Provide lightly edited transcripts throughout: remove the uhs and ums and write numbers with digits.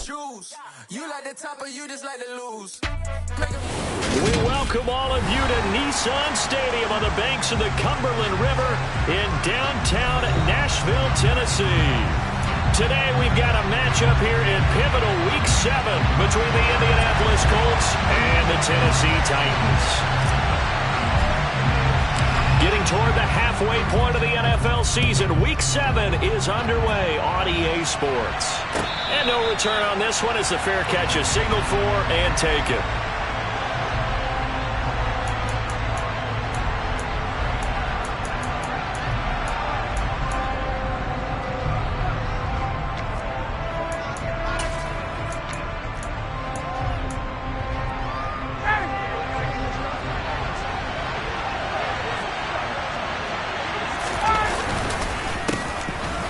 choose. You like the top or you just like to lose. We welcome all of you to Nissan Stadium on the banks of the Cumberland River in downtown Nashville, Tennessee. Today we've got a matchup here in pivotal Week 7 between the Indianapolis Colts and the Tennessee Titans. Getting toward the halfway point of the NFL season, Week 7 is underway on EA Sports. And no return on this one as the fair catch is signaled for and taken.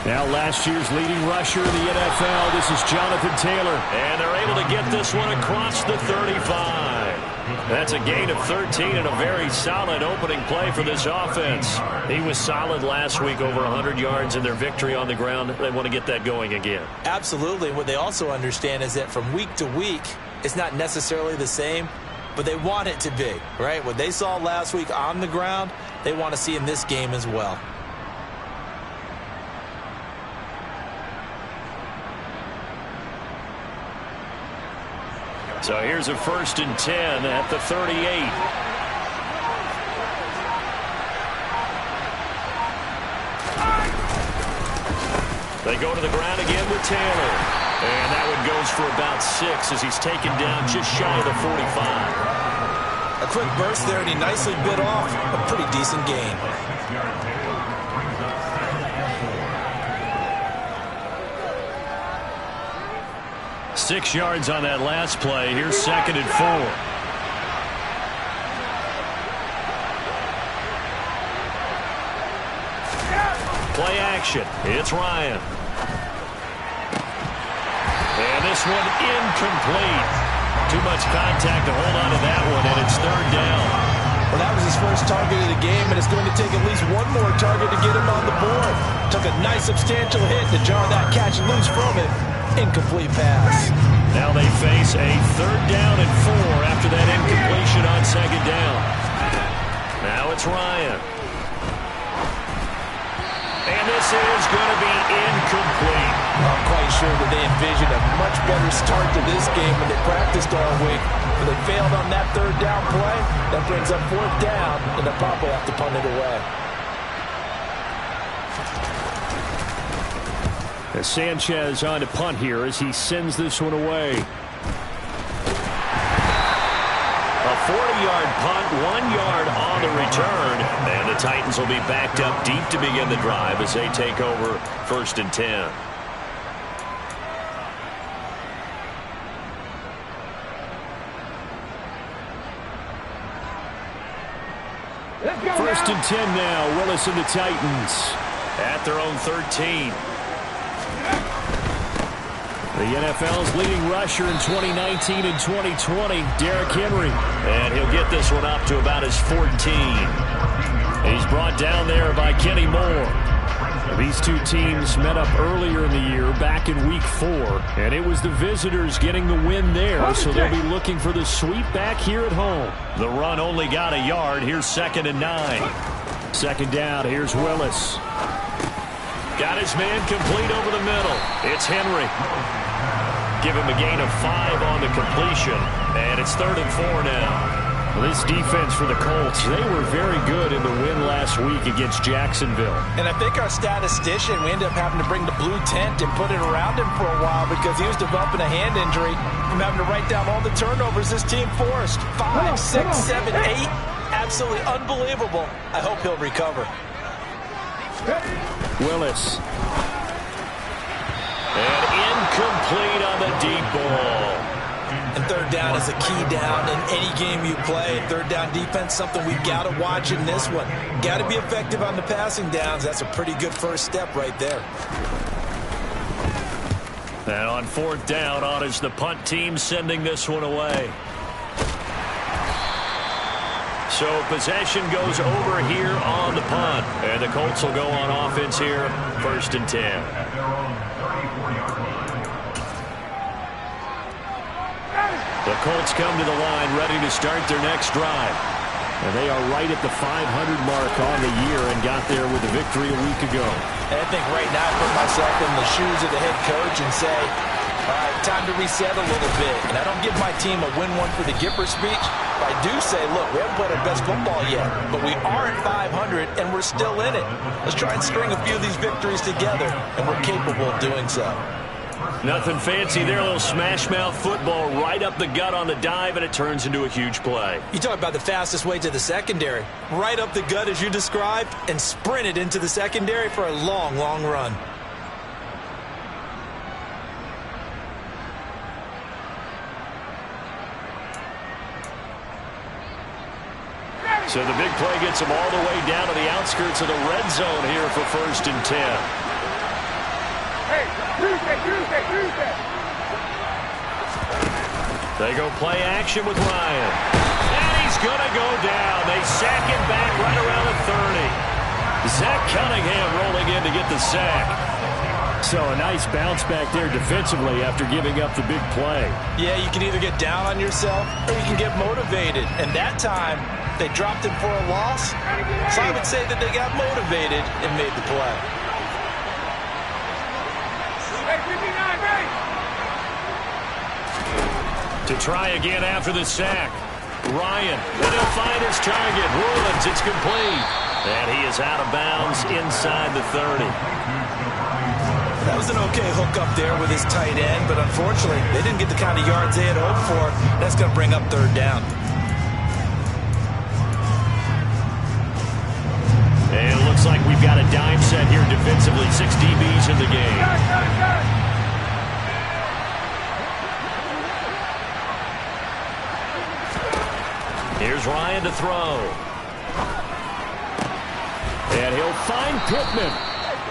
Now last year's leading rusher in the NFL, this is Jonathan Taylor. And they're able to get this one across the 35. That's a gain of 13 and a very solid opening play for this offense. He was solid last week, over 100 yards in their victory on the ground. They want to get that going again. Absolutely. What they also understand is that from week to week, it's not necessarily the same, but they want it to be, right? What they saw last week on the ground, they want to see in this game as well. So here's a 1st and 10 at the 38. They go to the ground again with Taylor. And that one goes for about 6 as he's taken down just shy of the 45. A quick burst there, and he nicely bit off a pretty decent gain. 6 yards on that last play. Here's 2nd and 4. Play action. It's Ryan. And this one incomplete. Too much contact to hold on to that one, and it's 3rd down. Well, that was his first target of the game, and it's going to take at least one more target to get him on the board. Took a nice substantial hit to jar that catch loose from him. Incomplete pass. Now they face a 3rd down and 4 after that incompletion on 2nd down. Now it's Ryan. And this is going to be incomplete. I'm quite sure that they envisioned a much better start to this game when they practiced all week. But they failed on that 3rd down play. That brings up 4th down, and they'll probably have to punt it away. As Sanchez on to punt here as he sends this one away. A 40-yard punt, 1 yard on the return. And the Titans will be backed up deep to begin the drive as they take over 1st and 10. First and 10 now. Willis and the Titans at their own 13. The NFL's leading rusher in 2019 and 2020, Derrick Henry. And he'll get this one up to about his 14. He's brought down there by Kenny Moore. These two teams met up earlier in the year, back in Week 4, and it was the visitors getting the win there, so they'll be looking for the sweep back here at home. The run only got a yard. Here's 2nd and 9. 2nd down, here's Willis. Got his man complete over the middle. It's Henry. Give him a gain of 5 on the completion, and it's 3rd and 4 now. Well, this defense for the Colts, they were very good in the win last week against Jacksonville. And I think our statistician, we ended up having to bring the blue tent and put it around him for a while because he was developing a hand injury from having to write down all the turnovers this team forced. 5, 6, 7, 8. Absolutely unbelievable. I hope he'll recover. Willis. And incomplete on the deep ball. And 3rd down is a key down in any game you play. 3rd down defense, something we've got to watch in this one. Got to be effective on the passing downs. That's a pretty good first step right there. And on 4th down, on is the punt team sending this one away. So possession goes over here on the punt. And the Colts will go on offense here, 1st and 10. The Colts come to the line ready to start their next drive. And they are right at the 500 mark on the year and got there with a victory a week ago. And I think right now I put myself in the shoes of the head coach and say, all right, time to reset a little bit. And I don't give my team a win one for the Gipper speech. But I do say, look, we haven't played our best football yet, but we are at 500 and we're still in it. Let's try and string a few of these victories together, and we're capable of doing so. Nothing fancy there, a little smash-mouth football right up the gut on the dive, and it turns into a huge play. You talk about the fastest way to the secondary. Right up the gut as you described, and sprinted into the secondary for a long, long run. So the big play gets them all the way down to the outskirts of the red zone here for 1st and 10. They go play action with Ryan. And he's going to go down. They sack him back right around the 30. Zach Cunningham rolling in to get the sack. So a nice bounce back there defensively after giving up the big play. Yeah, you can either get down on yourself or you can get motivated. And that time, they dropped him for a loss. So I would say that they got motivated and made the play. To try again after the sack. Ryan, and he'll find his target. Rollins, it's complete. And he is out of bounds inside the 30. That was an okay hook up there with his tight end, but unfortunately, they didn't get the kind of yards they had hoped for. That's going to bring up 3rd down. And it looks like we've got a dime set here defensively. 6 DBs in the game. Here's Ryan to throw. And he'll find Pittman.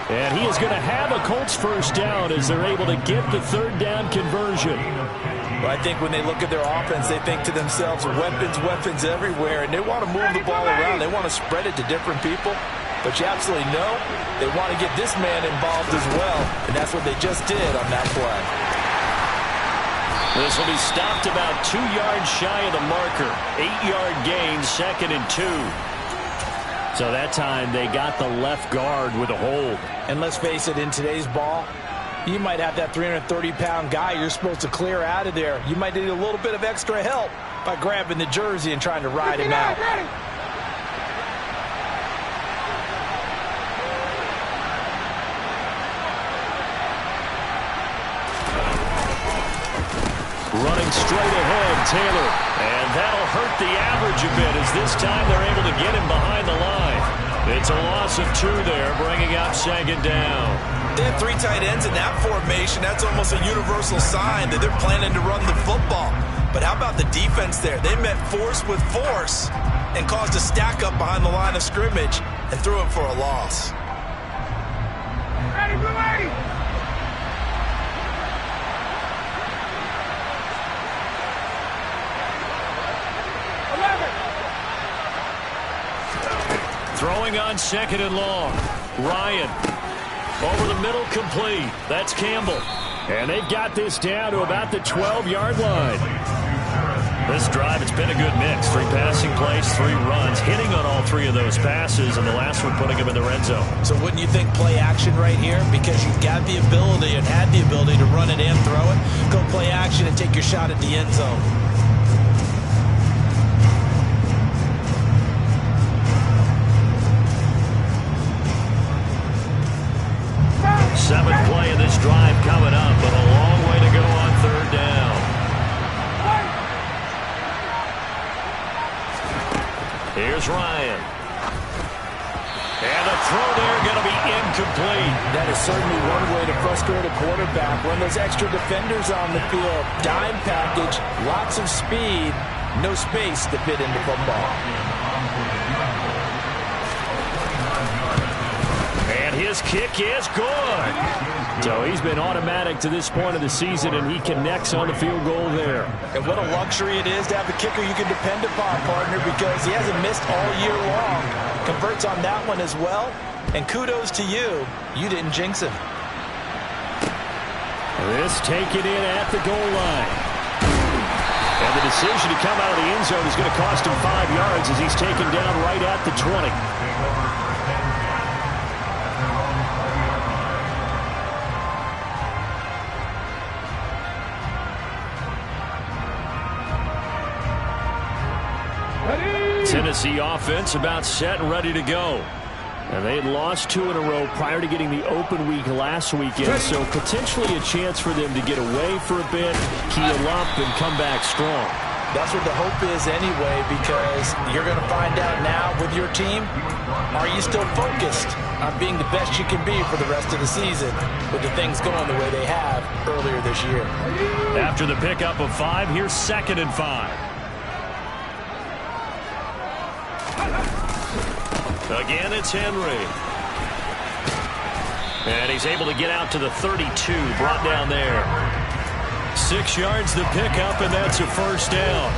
And he is going to have a Colts 1st down as they're able to get the 3rd down conversion. Well, I think when they look at their offense, they think to themselves, weapons, weapons everywhere, and they want to move the ball around. They want to spread it to different people. But you absolutely know they want to get this man involved as well, and that's what they just did on that play. This will be stopped about 2 yards shy of the marker. 8-yard gain, 2nd and 2. So that time they got the left guard with a hold. And let's face it, in today's ball, you might have that 330-pound guy you're supposed to clear out of there. You might need a little bit of extra help by grabbing the jersey and trying to ride him out. Running straight ahead, Taylor. And that'll hurt the average a bit as this time they're able to get him behind the line. It's a loss of 2 there, bringing up 2nd down. They have 3 tight ends in that formation. That's almost a universal sign that they're planning to run the football. But how about the defense there? They met force with force and caused a stack up behind the line of scrimmage and threw him for a loss. Ready, ready. Throwing on 2nd and long. Ryan. Over the middle, complete. That's Campbell. And they've got this down to about the 12-yard line. This drive, it's been a good mix. 3 passing plays, 3 runs, hitting on all 3 of those passes, and the last one putting him in the red zone. So wouldn't you think play action right here? Because you've got the ability and had the ability to run it and throw it. Go play action and take your shot at the end zone. 7th play of this drive coming up, but a long way to go on 3rd down. Here's Ryan. And the throw there going to be incomplete. That is certainly one way to frustrate a quarterback. Run those extra defenders on the field. Dime package, lots of speed, no space to fit into football. His kick is good. So he's been automatic to this point of the season, and he connects on the field goal there. And what a luxury it is to have a kicker you can depend upon, partner, because he hasn't missed all year long. Converts on that one as well. And kudos to you. You didn't jinx him. This taken in at the goal line. And the decision to come out of the end zone is going to cost him 5 yards as he's taken down right at the 20. Tennessee offense about set and ready to go. And they had lost 2 in a row prior to getting the open week last weekend, so potentially a chance for them to get away for a bit, keel up, and come back strong. That's what the hope is anyway, because you're going to find out now with your team, are you still focused on being the best you can be for the rest of the season with the things going the way they have earlier this year? After the pickup of 5, here's 2nd and 5. Again, it's Henry. And he's able to get out to the 32, brought down there. 6 yards the pickup, and that's a first down.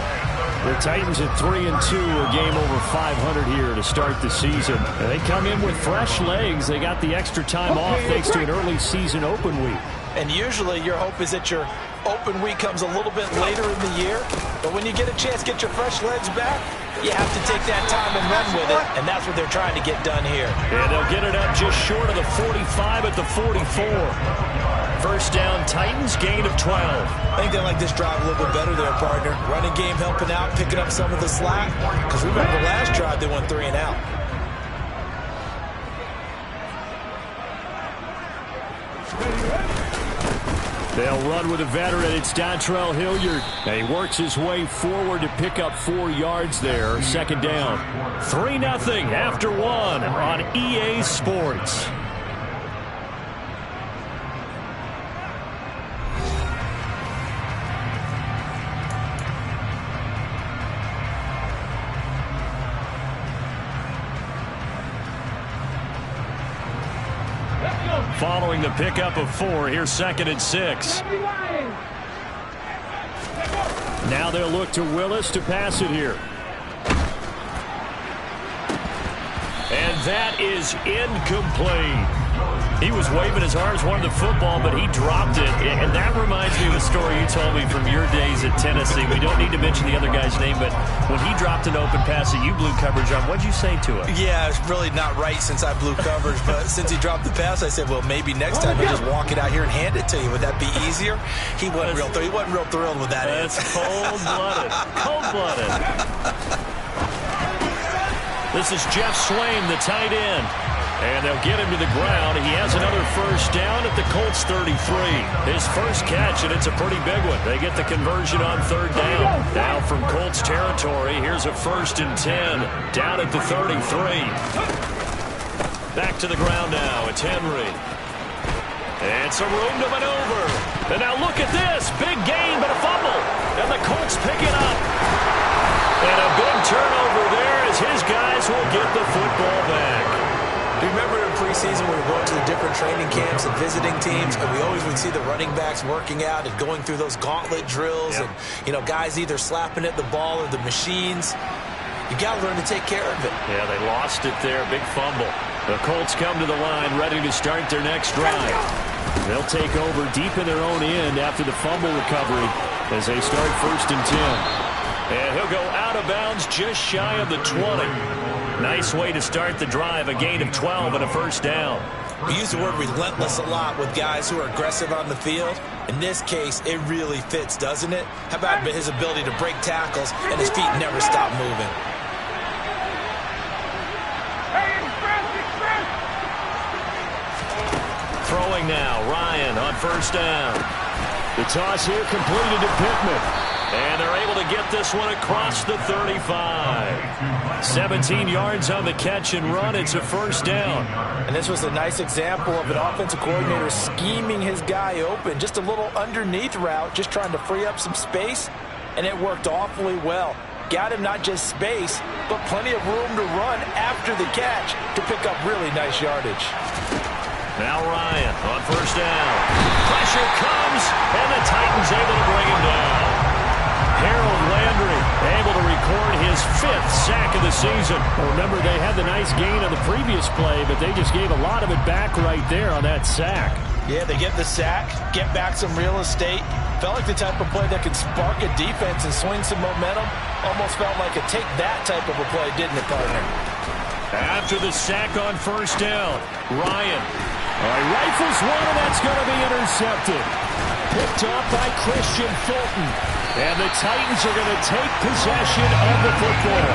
The Titans at 3-2, a game over 500 here to start the season. And they come in with fresh legs. They got the extra time off thanks to an early season open week. And usually your hope is that your open week comes a little bit later in the year. But when you get a chance to get your fresh legs back, you have to take that time and run with it. And that's what they're trying to get done here. And they'll get it up just short of the 45 at the 44. First down, Titans, gain of 12. I think they like this drive a little bit better there, partner. Running game helping out, picking up some of the slack. Because remember the last drive, they went 3 and out. They'll run with a veteran. It's Dontrell Hilliard. And he works his way forward to pick up 4 yards there. 2nd down. 3-0 after 1 on EA Sports. Following the pickup of 4, here's 2nd and 6. Now they'll look to Willis to pass it here. And that is incomplete. He was waving his arms, wanted the football, but he dropped it. And that reminds me of a story you told me from your days at Tennessee. We don't need to mention the other guy's name, but when he dropped an open pass that you blew coverage on, what'd you say to him? Yeah, it's really not right since I blew coverage, but since he dropped the pass, I said, well, maybe next time he'll just walk it out here and hand it to you. Would that be easier? He wasn't real thrilled with that. That's cold-blooded. Cold-blooded. This is Jeff Swain, the tight end. And they'll get him to the ground. He has another first down at the Colts 33. His first catch, and it's a pretty big one. They get the conversion on 3rd down. Now from Colts territory, here's a 1st and 10. Down at the 33. Back to the ground now. It's Henry. And some room to maneuver. And now look at this. Big gain, but a fumble. And the Colts pick it up. And a big turnover there as his guys will get the football back. Remember in preseason we were going to the different training camps and visiting teams, and we always would see the running backs working out and going through those gauntlet drills, and guys either slapping at the ball or the machines. You got to learn to take care of it. Yeah, they lost it there. Big fumble. The Colts come to the line ready to start their next drive. They'll take over deep in their own end after the fumble recovery as they start 1st and 10. And he'll go out of bounds just shy of the 20. Nice way to start the drive, a gain of 12 and a first down. We use the word relentless a lot with guys who are aggressive on the field. In this case, it really fits, doesn't it? How about his ability to break tackles and his feet never stop moving? Throwing now, Ryan on 1st down. The toss here completed to Pittman. And they're able to get this one across the 35. 17 yards on the catch and run. It's a first down. And this was a nice example of an offensive coordinator scheming his guy open. Just a little underneath route, just trying to free up some space. And it worked awfully well. Got him not just space, but plenty of room to run after the catch to pick up really nice yardage. Now Ryan on 1st down. Pressure comes, and the Titans able to bring him down. Harold Landry able to record his 5th sack of the season. Remember, they had the nice gain on the previous play, but they just gave a lot of it back right there on that sack. Yeah, they get the sack, get back some real estate. Felt like the type of play that could spark a defense and swing some momentum. Almost felt like a take that type of a play, didn't it, partner? After the sack on first down, Ryan. Rifles one, and that's going to be intercepted. Picked off by Christian Fulton. And the Titans are going to take possession of the football.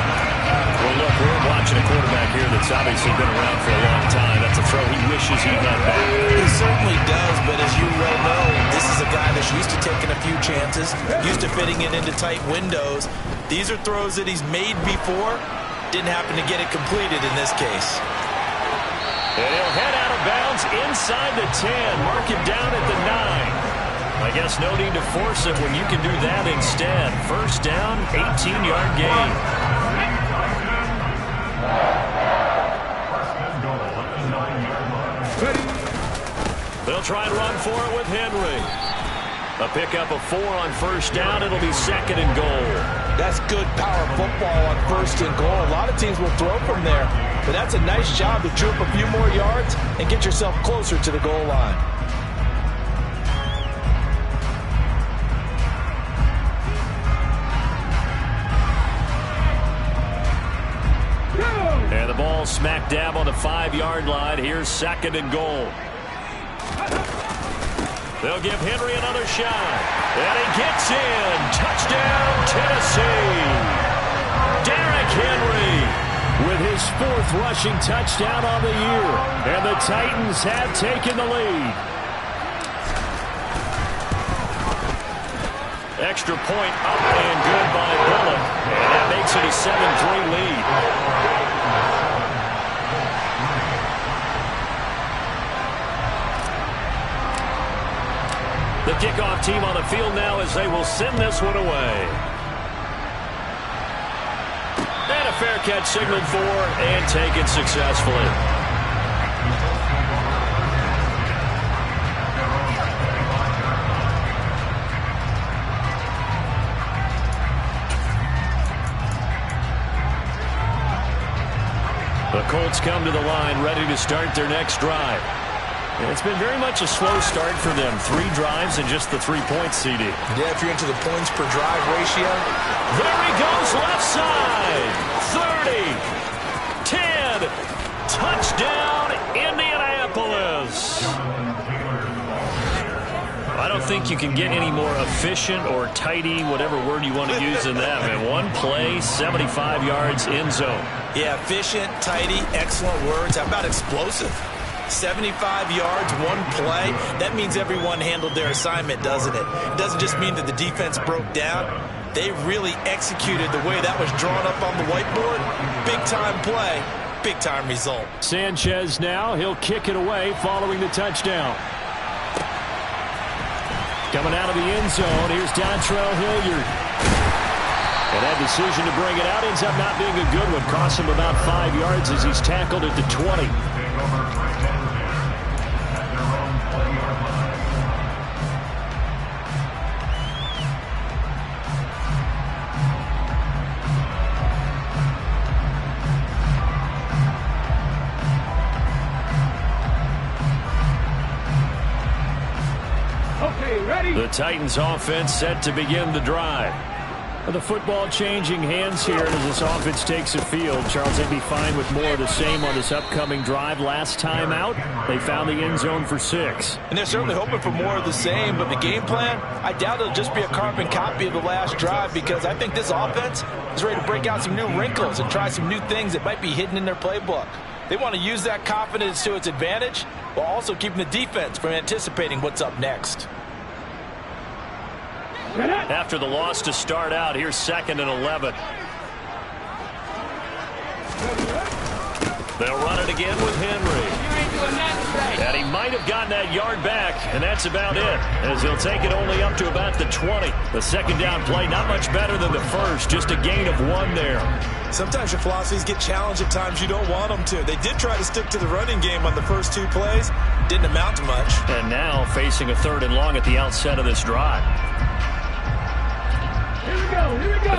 Well, look, we're watching a quarterback here that's obviously been around for a long time. That's a throw he wishes he had back. He certainly does, but as you well know, this is a guy that's used to taking a few chances, used to fitting it into tight windows. These are throws that he's made before. Didn't happen to get it completed in this case. And he'll head out of bounds inside the 10. Mark him down at the 9. I guess no need to force it when you can do that instead. First down, 18-yard gain. They'll try and run for it with Henry. A pickup of 4 on first down. It'll be second and goal. That's good power football on first and goal. A lot of teams will throw from there, but that's a nice job to troop a few more yards and get yourself closer to the goal line. And the ball smack dab on the 5-yard line. Here's second and goal. They'll give Henry another shot. And he gets in. Touchdown, Tennessee. Derrick Henry with his 4th rushing touchdown on the year. And the Titans have taken the lead. Extra point up and good by Bullock. And that makes it a 7-3 lead. The kickoff team on the field now as they will send this one away. And a fair catch signaled for and taken successfully. The Colts come to the line ready to start their next drive. It's been very much a slow start for them. 3 drives and just the 3 points, CD. Yeah, if you're into the points per drive ratio. There he goes, left side. 30, 10, touchdown, Indianapolis. I don't think you can get any more efficient or tidy, whatever word you want to use in that, man. 1 play, 75 yards, end zone. Yeah, efficient, tidy, excellent words. How about explosive? 75 yards, 1 play. That means everyone handled their assignment, doesn't it? It doesn't just mean that the defense broke down. They really executed the way that was drawn up on the whiteboard. Big-time play, big-time result. Sanchez now. He'll kick it away following the touchdown. Coming out of the end zone, here's Dontrell Hilliard. And that decision to bring it out ends up not being a good one. Costs him about 5 yards as he's tackled at the 20. The Titans offense set to begin the drive. The football changing hands here as this offense takes the field. Charles, they'd be fine with more of the same on this upcoming drive. Last time out, they found the end zone for 6. And they're certainly hoping for more of the same, but the game plan, I doubt it'll just be a carbon copy of the last drive because I think this offense is ready to break out some new wrinkles and try some new things that might be hidden in their playbook. They want to use that confidence to its advantage while also keeping the defense from anticipating what's up next. After the loss to start out, here's 2nd and 11. They'll run it again with Henry. And he might have gotten that yard back, and that's about it, as he'll take it only up to about the 20. The second down play, not much better than the first, just a gain of 1 there. Sometimes your philosophies get challenged at times you don't want them to. They did try to stick to the running game on the first 2 plays. Didn't amount to much. And now facing a 3rd and long at the outset of this drive.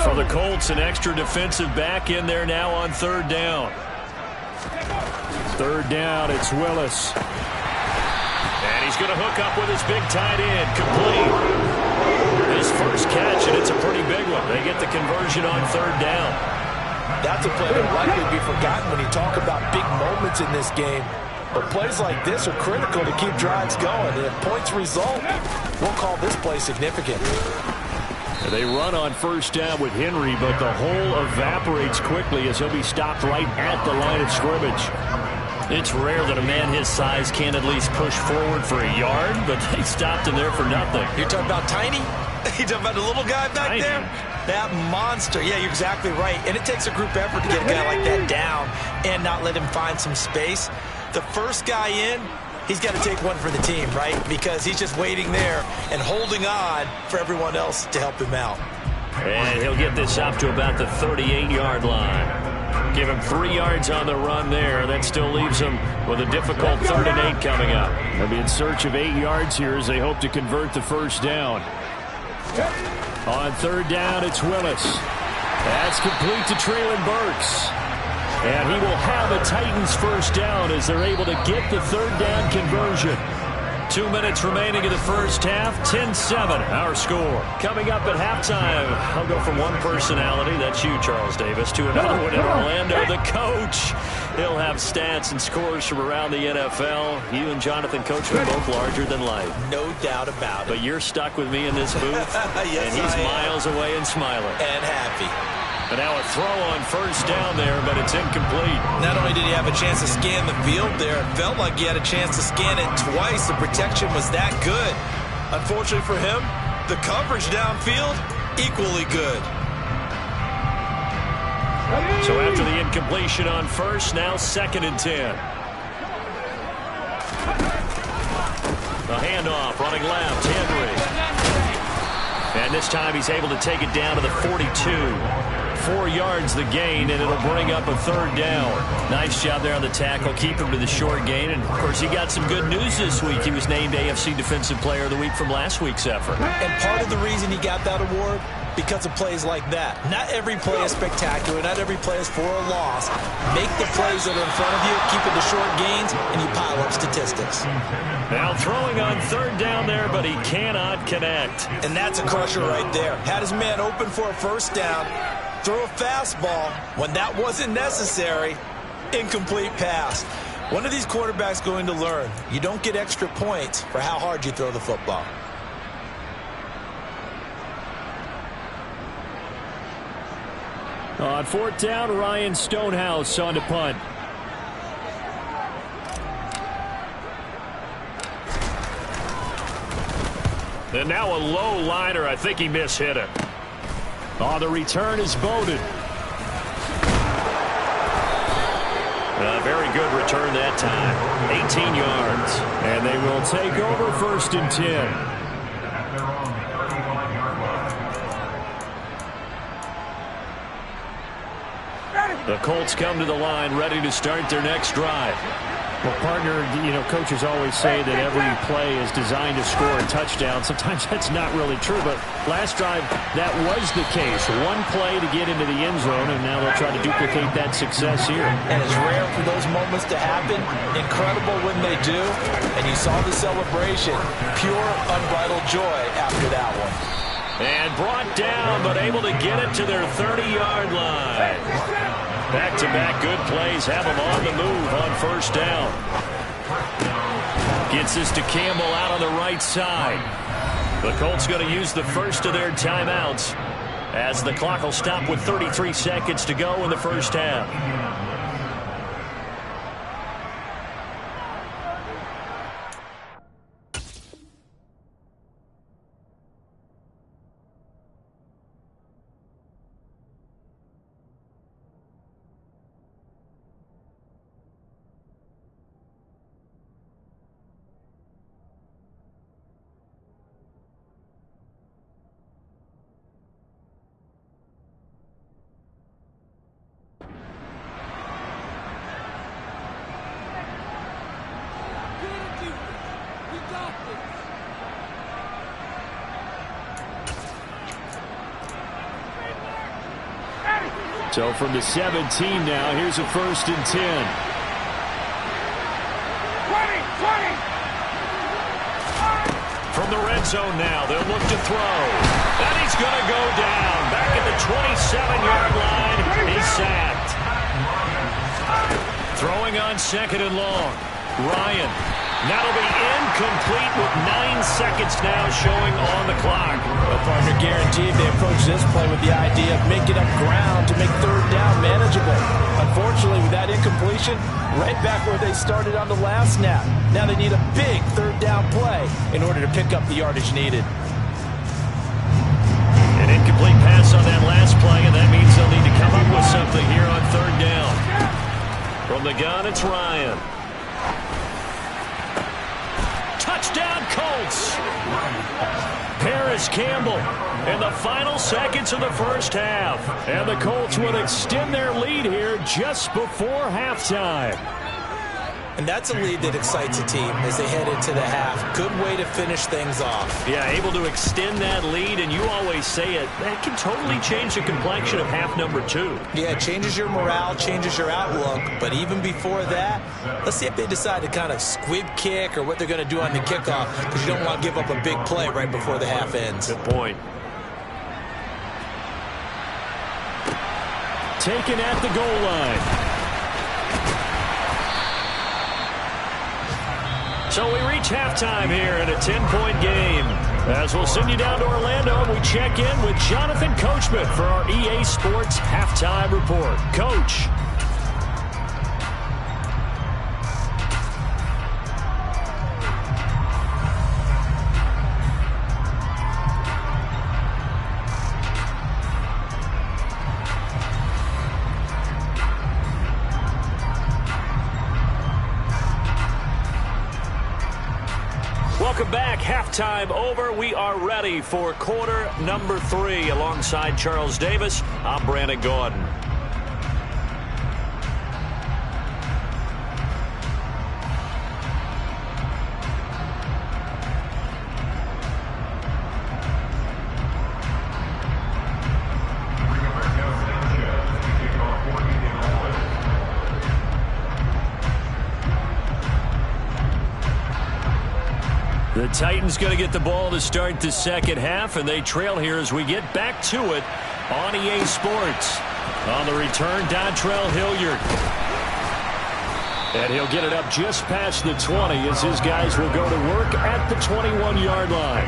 For the Colts, an extra defensive back in there now on 3rd down. 3rd down, it's Willis. And he's He's going to hook up with his big tight end. Complete. His first catch, and it's a pretty big one. They get the conversion on third down. That's a play that will likely be forgotten when you talk about big moments in this game. But plays like this are critical to keep drives going. And if points result, we'll call this play significant. They run on first down with Henry, but the hole evaporates quickly as he'll be stopped right at the line of scrimmage. It's rare that a man his size can't at least push forward for a yard, but they stopped him there for nothing. You're talking about Tiny? You're talking about the little guy back Tiny. there? That monster. Yeah, you're exactly right. And it takes a group effort to get a guy like that down and not let him find some space. The first guy in, he's got to take one for the team, right? Because he's just waiting there and holding on for everyone else to help him out. And he'll get this up to about the 38-yard line. Give him 3 yards on the run there. That still leaves him with a difficult 3rd and 8 coming up. They'll be in search of 8 yards here as they hope to convert the first down. On 3rd down, it's Willis. That's complete to Treylon Burks. And he will have a Titans first down as they're able to get the 3rd down conversion. 2 minutes remaining in the first half. 10-7, our score. Coming up at halftime, I'll go from one personality, that's you, Charles Davis, to another one in Orlando, the coach. He'll have stats and scores from around the NFL. You and Jonathan Coachman both larger than life. No doubt about it. But you're stuck with me in this booth, yes, and he's miles away and smiling. And happy. And now a throw on first down there, but it's incomplete. Not only did he have a chance to scan the field there, it felt like he had a chance to scan it twice. The protection was that good. Unfortunately for him, the coverage downfield, equally good. So after the incompletion on first, now 2nd and 10. The handoff, running left, Henry. And this time he's able to take it down to the 42. 4 yards the gain, and it'll bring up a 3rd down. Nice job there on the tackle. Keep him to the short gain. And, of course, he got some good news this week. He was named AFC Defensive Player of the Week from last week's effort. And part of the reason he got that award, because of plays like that. Not every play is spectacular. Not every play is for a loss. Make the plays that are in front of you, keep it to short gains, and you pile up statistics. Now throwing on 3rd down there, but he cannot connect. And that's a crusher right there. Had his man open for a first down, throw a fastball when that wasn't necessary, incomplete pass. One of these quarterbacks going to learn, you don't get extra points for how hard you throw the football. On 4th down, Ryan Stonehouse on to punt. And now a low liner. I think he mishit it. On the return is Bowden. A very good return that time. 18 yards. And they will take over 1st and 10. The Colts come to the line, ready to start their next drive. Well, partner, you know, coaches always say that every play is designed to score a touchdown. Sometimes that's not really true, but last drive, that was the case. One play to get into the end zone, and now they'll try to duplicate that success here. And it's rare for those moments to happen. Incredible when they do. And you saw the celebration. Pure, unbridled joy after that one. And brought down, but able to get it to their 30-yard line. Back-to-back good plays have them on the move on first down. Gets this to Campbell out on the right side. The Colts going to use the first of their timeouts as the clock will stop with 33 seconds to go in the first half. So from the 17 now, here's a 1st and 10. 20. From the red zone now, they'll look to throw. And he's going to go down. Back at the 27-yard line, he's sacked. Throwing on second and long. Ryan. That'll be incomplete with 9 seconds now showing on the clock. Well, partner, guaranteed they approach this play with the idea of making up ground to make third down manageable. Unfortunately, with that incompletion, right back where they started on the last snap. Now they need a big third down play in order to pick up the yardage needed. An incomplete pass on that last play, and that means they'll need to come up with something here on third down. From the gun, it's Ryan. Touchdown, Colts! Paris Campbell in the final seconds of the first half. And the Colts will extend their lead here just before halftime. And that's a lead that excites a team as they head into the half. Good way to finish things off. Yeah, able to extend that lead, and you always say it, that can totally change the complexion of half number 2. Yeah, it changes your morale, changes your outlook. But even before that, let's see if they decide to kind of squib kick or what they're going to do on the kickoff, because you don't want to give up a big play right before the half ends. Good point. Taken at the goal line. So we reach halftime here in a 10-point game. As we'll send you down to Orlando, we check in with Jonathan Coachman for our EA Sports Halftime Report. Coach. Welcome back. Halftime over. We are ready for quarter number 3. Alongside Charles Davis, I'm Brandon Gordon. The Titans going to get the ball to start the second half, and they trail here as we get back to it on EA Sports. On the return, Dontrell Hilliard. And he'll get it up just past the 20 as his guys will go to work at the 21-yard line.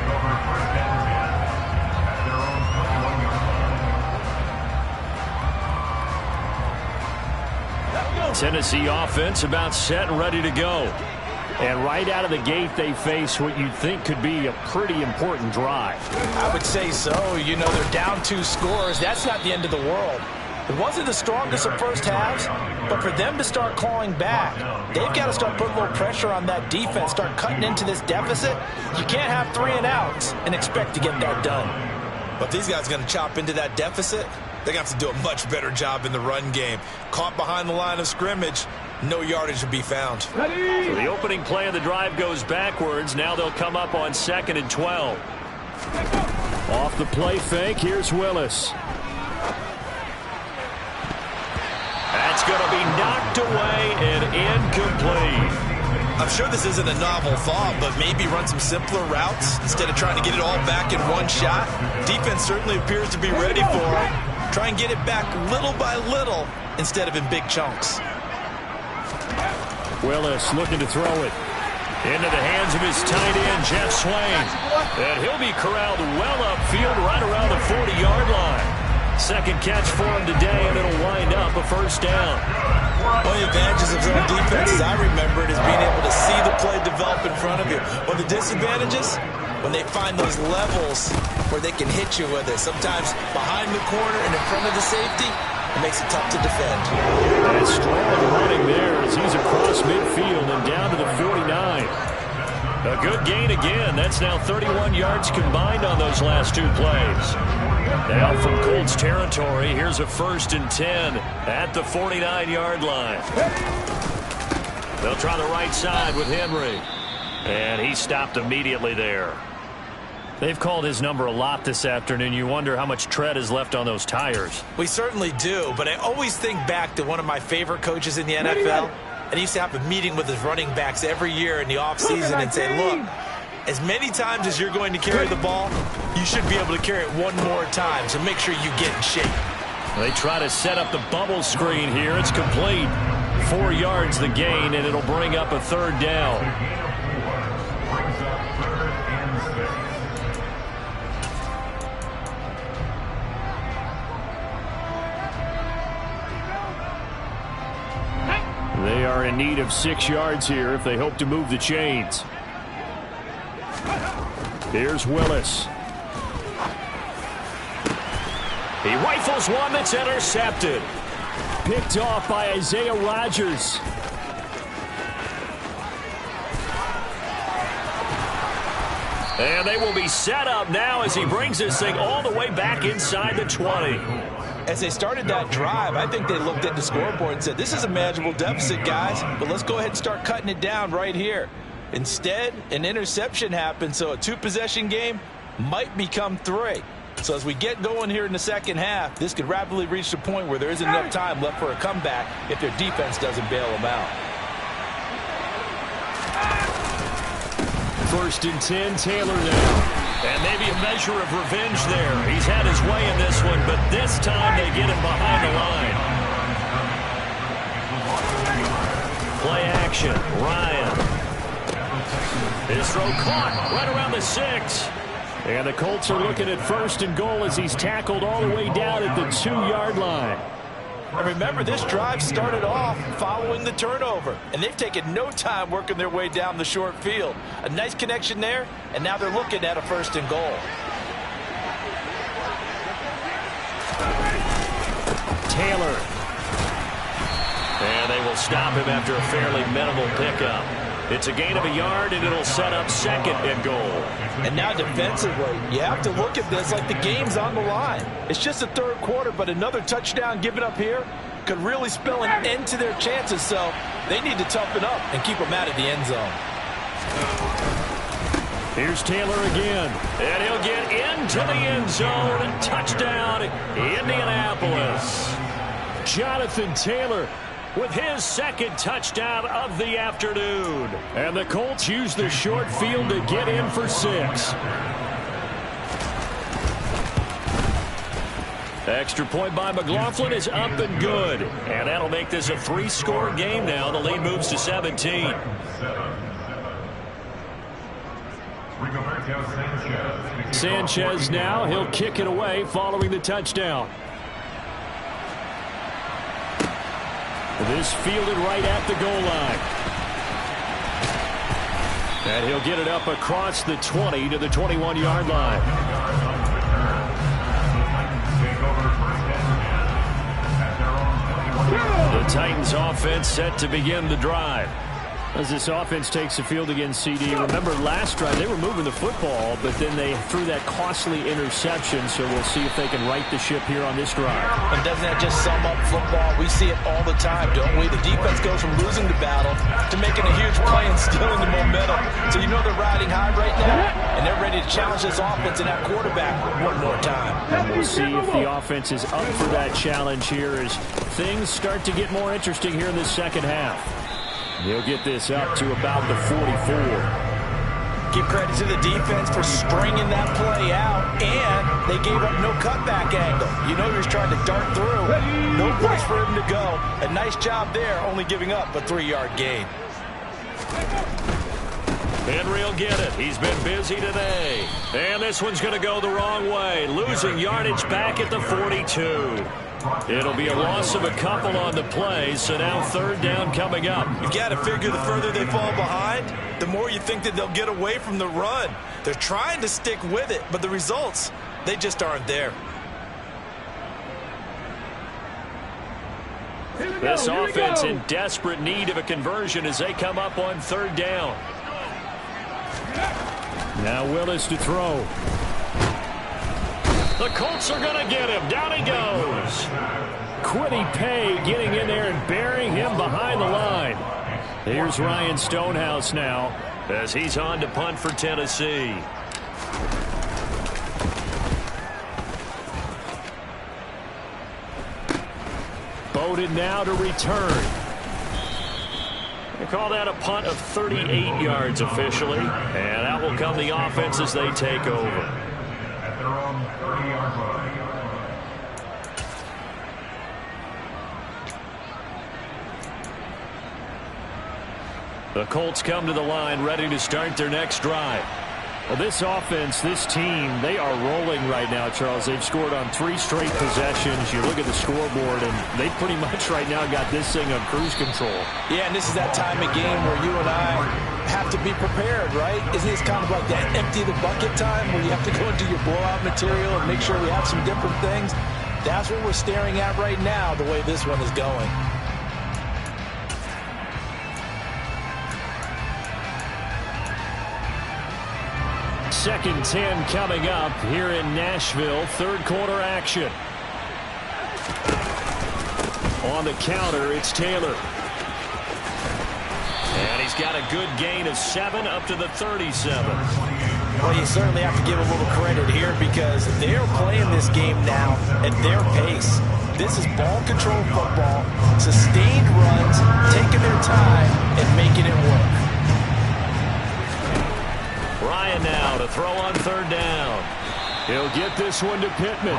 Tennessee offense about set and ready to go. And right out of the gate, they face what you'd think could be a pretty important drive. I would say so. You know, they're down 2 scores. That's not the end of the world. It wasn't the strongest of first halves, but for them to start clawing back, they've got to start putting a little pressure on that defense, start cutting into this deficit. You can't have 3 and outs and expect to get that done. But these guys are going to chop into that deficit. They're going to have to do a much better job in the run game. Caught behind the line of scrimmage, no yardage to be found. So the opening play of the drive goes backwards. Now they'll come up on 2nd and 12. Off the play fake, here's Willis. That's going to be knocked away and incomplete. I'm sure this isn't a novel thought, but maybe run some simpler routes instead of trying to get it all back in one shot. Defense certainly appears to be ready for it. Try and get it back little by little instead of in big chunks. Willis looking to throw it into the hands of his tight end, Jeff Swain. And he'll be corralled well upfield right around the 40-yard line. Second catch for him today, and it'll wind up a first down. One of the advantages of zone defense, as I remember it, is being able to see the play develop in front of you. One of the disadvantages, when they find those levels where they can hit you with it. Sometimes behind the corner and in front of the safety, it makes it tough to defend. And strong running there as he's across midfield and down to the 49. A good gain again. That's now 31 yards combined on those last 2 plays. Now from Colts territory, here's a 1st and 10 at the 49-yard line. They'll try the right side with Henry. And he stopped immediately there. They've called his number a lot this afternoon. You wonder how much tread is left on those tires. We certainly do, but I always think back to one of my favorite coaches in the NFL. And he used to have a meeting with his running backs every year in the offseason and say, look, As many times as you're going to carry the ball, you should be able to carry it one more time, so make sure you get in shape. They try to set up the bubble screen here. It's complete. 4 yards the gain, and it'll bring up a third down. They are in need of 6 yards here if they hope to move the chains. Here's Willis. He rifles one that's intercepted. Picked off by Isaiah Rodgers. And they will be set up now as he brings this thing all the way back inside the 20. As they started that drive, I think they looked at the scoreboard and said, this is a manageable deficit, guys, but let's go ahead and start cutting it down right here. Instead, an interception happened, so a 2-possession game might become 3. So as we get going here in the second half, this could rapidly reach the point where there isn't enough time left for a comeback if their defense doesn't bail them out. 1st and 10, Taylor now. And maybe a measure of revenge there. He's had his way in this one, but this time they get him behind the line. Play action. Ryan. His throw caught right around the 6. And the Colts are looking at 1st and goal as he's tackled all the way down at the 2-yard line. And remember, this drive started off following the turnover, and they've taken no time working their way down the short field. A nice connection there, and now they're looking at a 1st and goal. Taylor. And they will stop him after a fairly minimal pickup. It's a gain of a yard, and it'll set up 2nd and goal. And now defensively, you have to look at this like the game's on the line. It's just the 3rd quarter, but another touchdown given up here could really spell an end to their chances, so they need to toughen up and keep them out of the end zone. Here's Taylor again, and he'll get into the end zone. Touchdown, Indianapolis. Jonathan Taylor with his 2nd touchdown of the afternoon. And the Colts use the short field to get in for 6. Extra point by McLaughlin is up and good. And that'll make this a 3-score game now. The lead moves to 17. Sanchez now. He'll kick it away following the touchdown. This fielded right at the goal line. And he'll get it up across the 20 to the 21-yard line. The Titans offense set to begin the drive. As this offense takes the field against CD, remember last drive they were moving the football, but then they threw that costly interception, so we'll see if they can right the ship here on this drive. And doesn't that just sum up football? We see it all the time, don't we? The defense goes from losing the battle to making a huge play and stealing the momentum. So you know they're riding high right now, and they're ready to challenge this offense and that quarterback one more time. And we'll see if the offense is up for that challenge here as things start to get more interesting here in the second half. He'll get this up to about the 44. Give credit to the defense for stringing that play out, and they gave up no cutback angle. You know he was trying to dart through. No place for him to go. A nice job there, only giving up a 3-yard gain. Henry will get it. He's been busy today. And this one's going to go the wrong way. Losing yardage back at the 42. It'll be a loss of a couple on the play, so now 3rd down coming up. You got to figure the further they fall behind, the more you think that they'll get away from the run. They're trying to stick with it, but the results, they just aren't there. This offense in desperate need of a conversion as they come up on 3rd down. Now Willis to throw. The Colts are going to get him. Down he goes. Quiddy Pay getting in there and burying him behind the line. Here's Ryan Stonehouse now as he's on to punt for Tennessee. Bowden now to return. They call that a punt of 38 yards officially, and that will come the offense as they take over. At their own 30-yard line. The Colts come to the line ready to start their next drive. Well, this offense, this team, they are rolling right now, Charles. They've scored on 3 straight possessions. You look at the scoreboard, and they pretty much right now got this thing on cruise control. Yeah, and this is that time of game where you and I have to be prepared, right? Isn't this kind of like that empty the bucket time where you have to go and do your blowout material and make sure we have some different things? That's what we're staring at right now, the way this one is going. Second 10 coming up here in Nashville. Third quarter action. On the counter, it's Taylor. And he's got a good gain of 7 up to the 37. Well, you certainly have to give a little credit here because they're playing this game now at their pace. This is ball control football, sustained runs, taking their time and making it work. Ryan now to throw on third down. He'll get this one to Pittman.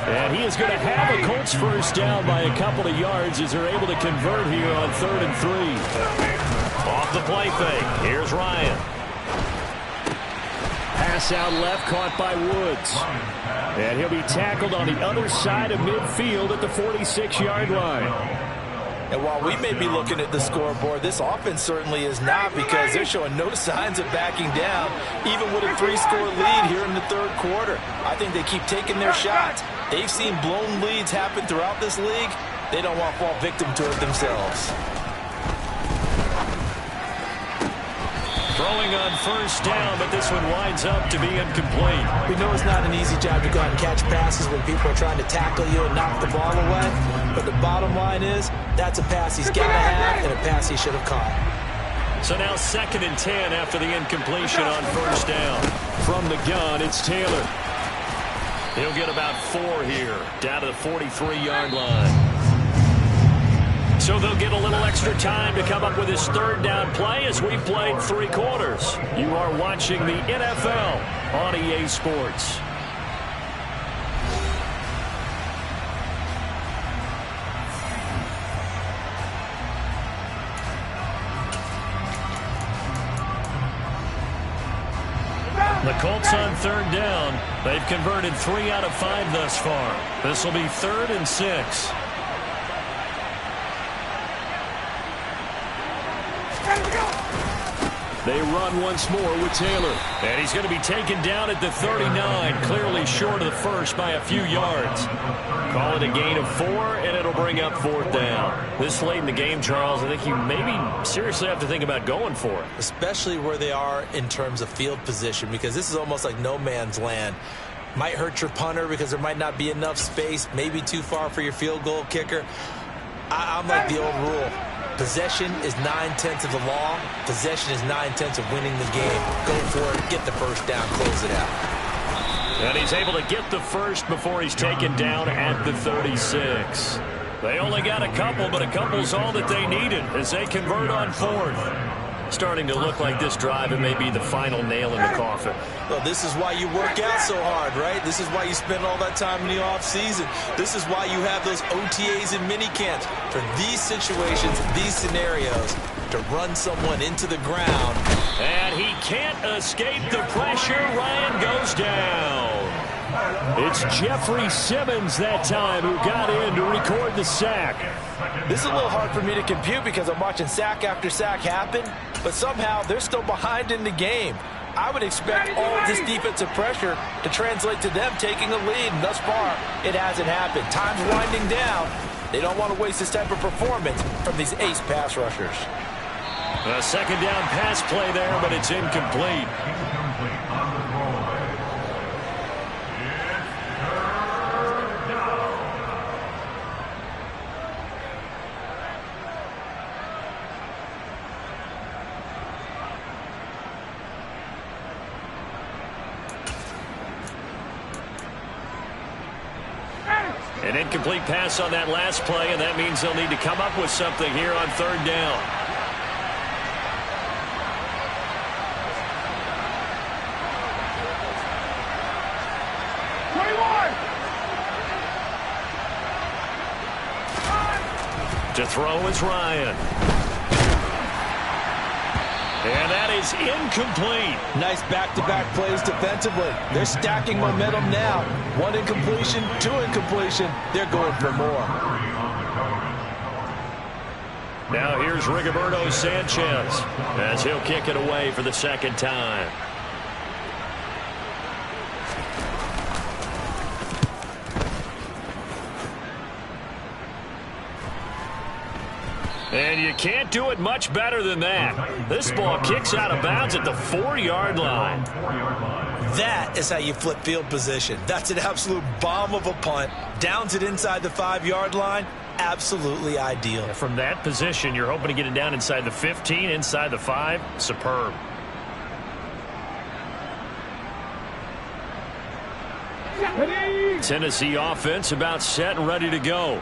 And he is going to have a Colts first down by a couple of yards as they're able to convert here on 3rd and 3. Off the play fake. Here's Ryan. Pass out left, caught by Woods. And he'll be tackled on the other side of midfield at the 46-yard line. And while we may be looking at the scoreboard, this offense certainly is not because they're showing no signs of backing down, even with a 3-score lead here in the third quarter. I think they keep taking their shots. They've seen blown leads happen throughout this league. They don't want to fall victim to it themselves. Throwing on first down, but this one winds up to be incomplete. We know it's not an easy job to go out and catch passes when people are trying to tackle you and knock the ball away. But the bottom line is, that's a pass he's got to have and a pass he should have caught. So now 2nd and 10 after the incompletion on first down. From the gun, it's Taylor. He'll get about 4 here, down to the 43-yard line. So they'll get a little extra time to come up with his 3rd down play as we've played 3 quarters. You are watching the NFL on EA Sports. The Colts on 3rd down. They've converted 3 out of 5 thus far. This will be 3rd and 6. They run once more with Taylor. And he's going to be taken down at the 39, clearly short of the first by a few yards. Call it a gain of 4, and it'll bring up 4th down. This late in the game, Charles, I think you maybe seriously have to think about going for it. Especially where they are in terms of field position, because this is almost like no man's land. Might hurt your punter because there might not be enough space, maybe too far for your field goal kicker. I'm like the old rule. Possession is 9/10 of the law. Possession is 9/10 of winning the game. Go for it. Get the first down. Close it out. And he's able to get the first before he's taken down at the 36. They only got a couple, but a couple's all that they needed as they convert on 4th. Starting to look like this drive, it may be the final nail in the coffin. Well, this is why you work out so hard, right? This is why you spend all that time in the offseason. This is why you have those OTAs and minicamps for these situations, these scenarios, to run someone into the ground. And he can't escape the pressure. Ryan goes down. It's Jeffrey Simmons that time who got in to record the sack. This is a little hard for me to compute because I'm watching sack after sack happen, but somehow they're still behind in the game. I would expect all of this defensive pressure to translate to them taking a lead, and thus far, it hasn't happened. Time's winding down. They don't want to waste this type of performance from these ace pass rushers. A 2nd down pass play there, but it's incomplete. An incomplete pass on that last play, and that means they'll need to come up with something here on 3rd down. To throw is Ryan. And that is incomplete. Nice back-to-back plays defensively. They're stacking momentum now. 1 incompletion, 2 incompletion. They're going for more. Now here's Rigoberto Sanchez as he'll kick it away for the second time. And you can't do it much better than that. This ball kicks out of bounds at the 4-yard line. That is how you flip field position. That's an absolute bomb of a punt. Downs it inside the 5-yard line. Absolutely ideal. From that position, you're hoping to get it down inside the 15, inside the 5. Superb. Tennessee offense about set and ready to go.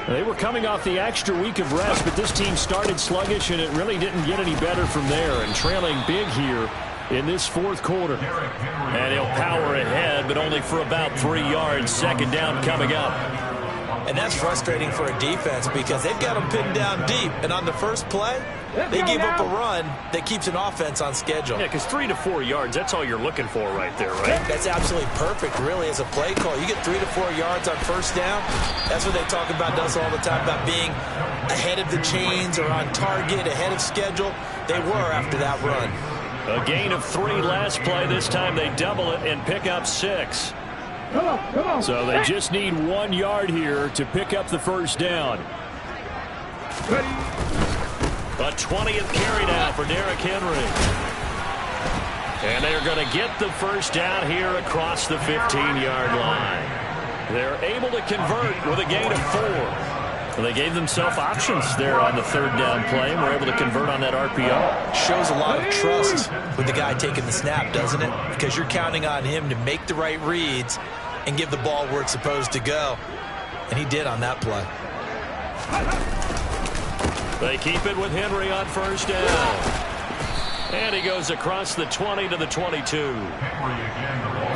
They were coming off the extra week of rest, but this team started sluggish, and it really didn't get any better from there, and trailing big here in this 4th quarter. And he'll power ahead, but only for about 3 yards. Second down coming up. And that's frustrating for a defense because they've got them pinned down deep. And on the first play, they gave up a run that keeps an offense on schedule. Yeah, because 3 to 4 yards, that's all you're looking for right there, right? That's absolutely perfect, really, as a play call. You get 3 to 4 yards on first down. That's what they talk about us all the time, about being ahead of the chains or on target, ahead of schedule. They were after that run. A gain of 3 last play. This time they double it and pick up 6. Come on. So they just need 1 yard here to pick up the first down. A 20th carry now for Derrick Henry. And they're going to get the first down here across the 15-yard line. They're able to convert with a gain of 4. Well, they gave themselves options there on the 3rd down play and were able to convert on that RPO. Shows a lot of trust with the guy taking the snap, doesn't it? Because you're counting on him to make the right reads and give the ball where it's supposed to go. And he did on that play. They keep it with Henry on first down. And he goes across the 20 to the 22.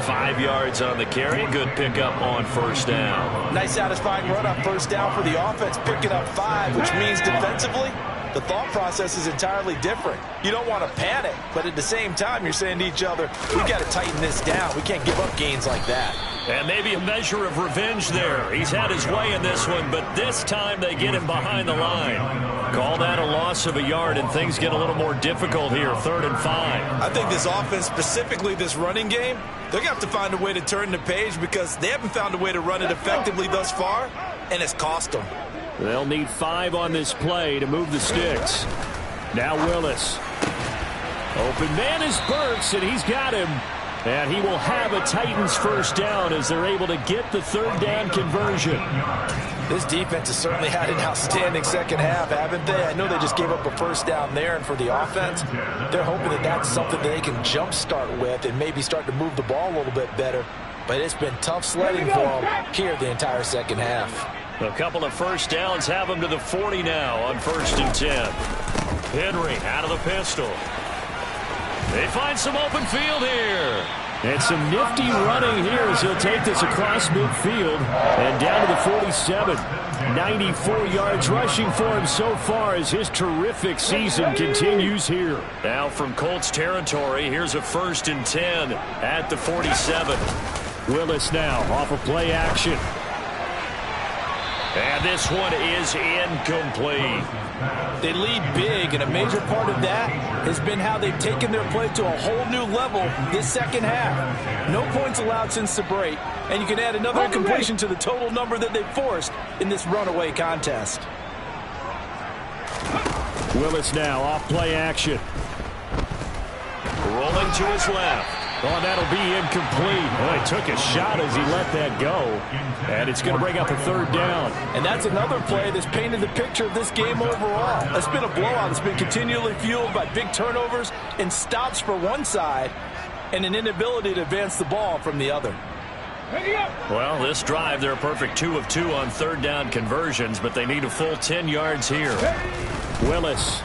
5 yards on the carry. Good pickup on first down. Nice satisfying run on first down for the offense, picking up 5, which means defensively, the thought process is entirely different. You don't want to panic, but at the same time, you're saying to each other, we've got to tighten this down. We can't give up gains like that. And maybe a measure of revenge there. He's had his way in this one, but this time they get him behind the line. Call that a loss of a yard, and things get a little more difficult here, 3rd and 5. I think this offense, specifically this running game, they're going to have to find a way to turn the page because they haven't found a way to run it effectively thus far, and it's cost them. They'll need 5 on this play to move the sticks. Now Willis. Open man is Burks, and he's got him. And he will have a Titans first down as they're able to get the 3rd down conversion. This defense has certainly had an outstanding second half, haven't they? I know they just gave up a first down there, and for the offense, they're hoping that that's something that they can jumpstart with and maybe start to move the ball a little bit better. But it's been tough sledding for them here the entire second half. A couple of first downs have them to the 40 now on 1st and 10. Henry out of the pistol. They find some open field here. And some nifty running here as he'll take this across midfield and down to the 47. 94 yards rushing for him so far as his terrific season continues here. Now from Colts territory, here's a 1st and 10 at the 47. Willis now off of play action. And this one is incomplete. They lead big, and a major part of that has been how they've taken their play to a whole new level this second half. No points allowed since the break, and you can add another incompletion to the total number that they've forced in this runaway contest. Willis now off play action. Rolling to his left. Oh, that'll be incomplete. Oh, he took a shot as he let that go. And it's going to bring up a 3rd down. And that's another play that's painted the picture of this game overall. It's been a blowout. It's been continually fueled by big turnovers and stops for one side and an inability to advance the ball from the other. Well, this drive, they're a perfect 2 of 2 on 3rd down conversions, but they need a full 10 yards here. Willis.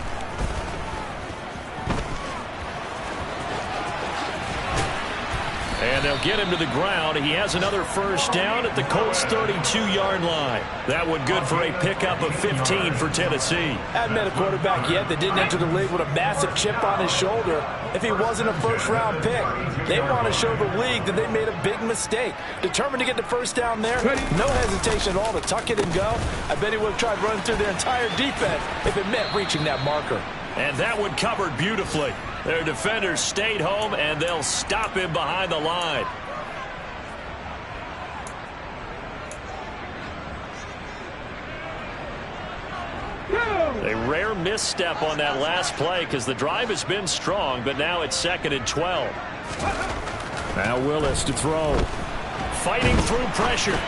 And they'll get him to the ground. He has another first down at the Colts' 32-yard line. That one good for a pickup of 15 for Tennessee. Haven't met a quarterback yet that didn't enter the league with a massive chip on his shoulder if he wasn't a first-round pick. They want to show the league that they made a big mistake. Determined to get the first down there, no hesitation at all to tuck it and go. I bet he would have tried running through their entire defense if it meant reaching that marker. And that one covered beautifully. Their defenders stayed home, and they'll stop him behind the line. A rare misstep on that last play because the drive has been strong, but now it's 2nd and 12. Now Willis to throw. Fighting through pressure.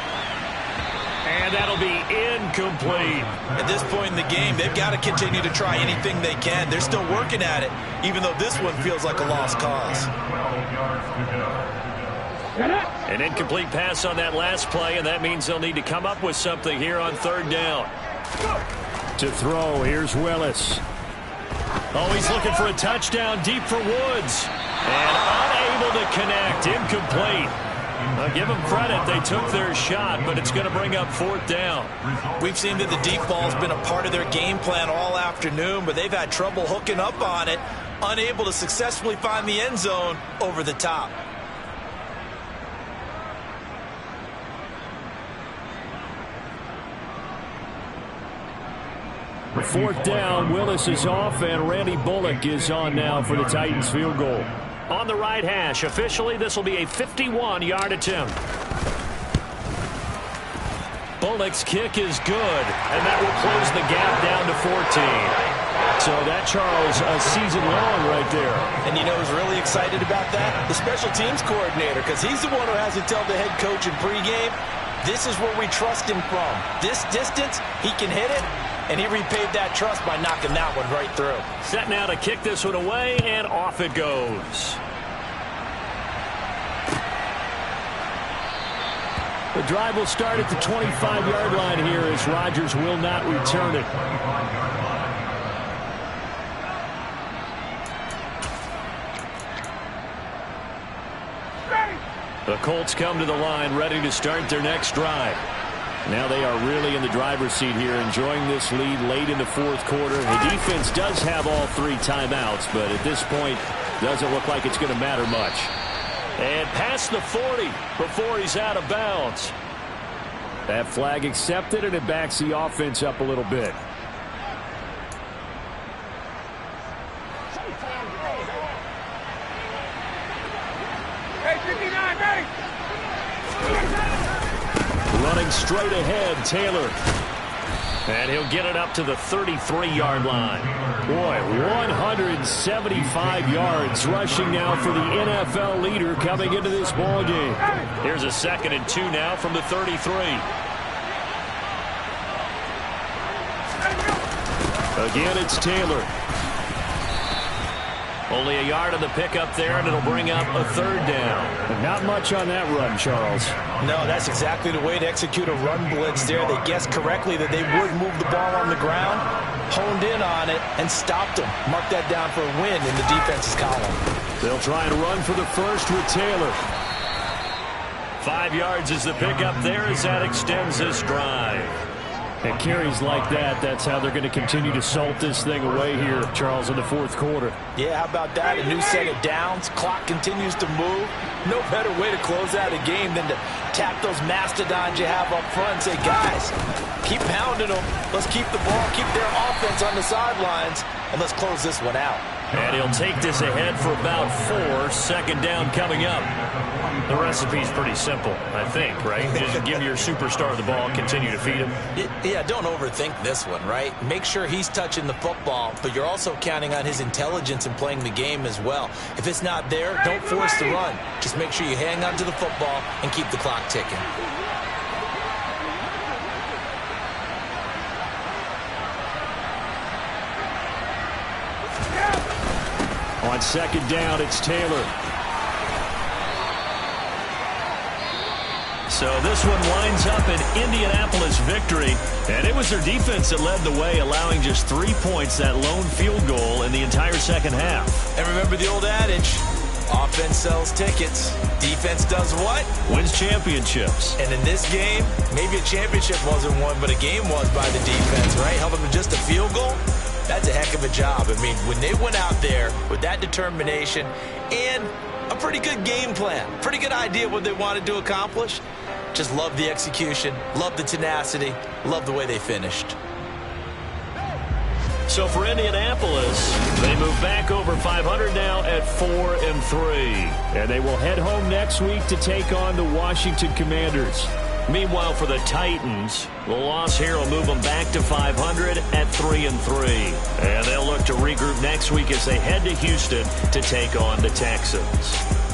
And that'll be incomplete. At this point in the game, they've got to continue to try anything they can. They're still working at it, even though this one feels like a lost cause. An incomplete pass on that last play, and that means they'll need to come up with something here on 3rd down. To throw, here's Willis. Oh, he's looking for a touchdown deep for Woods. And unable to connect, incomplete. I'll give them credit. They took their shot, but it's going to bring up 4th down. We've seen that the deep ball's been a part of their game plan all afternoon, but they've had trouble hooking up on it, unable to successfully find the end zone over the top. The 4th down, Willis is off, and Randy Bullock is on now for the Titans field goal. On the right hash, officially this will be a 51-yard attempt. Bullock's kick is good, and that will close the gap down to 14. So that, Charles, a season long right there. And you know who's really excited about that? The special teams coordinator, because he's the one who has to tell the head coach in pregame, this is where we trust him from. This distance, he can hit it, and he repaid that trust by knocking that one right through. Set now to kick this one away, and off it goes. The drive will start at the 25-yard line here as Rodgers will not return it. The Colts come to the line ready to start their next drive. Now they are really in the driver's seat here, enjoying this lead late in the 4th quarter. The defense does have all 3 timeouts, but at this point, doesn't look like it's going to matter much. And past the 40 before he's out of bounds. That flag accepted, and it backs the offense up a little bit. Running straight ahead, Taylor. And he'll get it up to the 33-yard line. Boy, 175 yards rushing now for the NFL leader coming into this ball game. Here's a 2nd and 2 now from the 33. Again, it's Taylor. Only a yard on the pickup there, and it'll bring up a 3rd down. But not much on that run, Charles. No, that's exactly the way to execute a run blitz there. They guessed correctly that they would move the ball on the ground, honed in on it, and stopped them. Mark that down for a win in the defense's column. They'll try and run for the first with Taylor. 5 yards is the pickup there as that extends this drive. And carries like that, that's how they're going to continue to salt this thing away here, Charles, in the 4th quarter. Yeah, how about that? A new set of downs. Clock continues to move. No better way to close out a game than to tap those mastodons you have up front and say, guys, keep pounding them. Let's keep the ball, keep their offense on the sidelines, and let's close this one out. And he'll take this ahead for about 4. 2nd down coming up. The recipe's pretty simple, I think, right? Just give your superstar the ball, continue to feed him. Yeah, don't overthink this one, right? Make sure he's touching the football, but you're also counting on his intelligence in playing the game as well. If it's not there, don't force the run. Just make sure you hang on to the football and keep the clock ticking. On 2nd down, it's Taylor. So this one winds up an Indianapolis victory, and it was their defense that led the way, allowing just 3 points, that lone field goal in the entire second half. And remember the old adage, Offense sells tickets. Defense does what? Wins championships. And in this game, maybe a championship wasn't won, but a game was by the defense, right? Held them to just a field goal. That's a heck of a job. I mean, when they went out there with that determination and a pretty good game plan, pretty good idea what they wanted to accomplish, just love the execution, love the tenacity, love the way they finished. So for Indianapolis, they move back over 500 now at 4-3. And they will head home next week to take on the Washington Commanders. Meanwhile, for the Titans, the loss here will move them back to 500 at 3-3. And they'll look to regroup next week as they head to Houston to take on the Texans.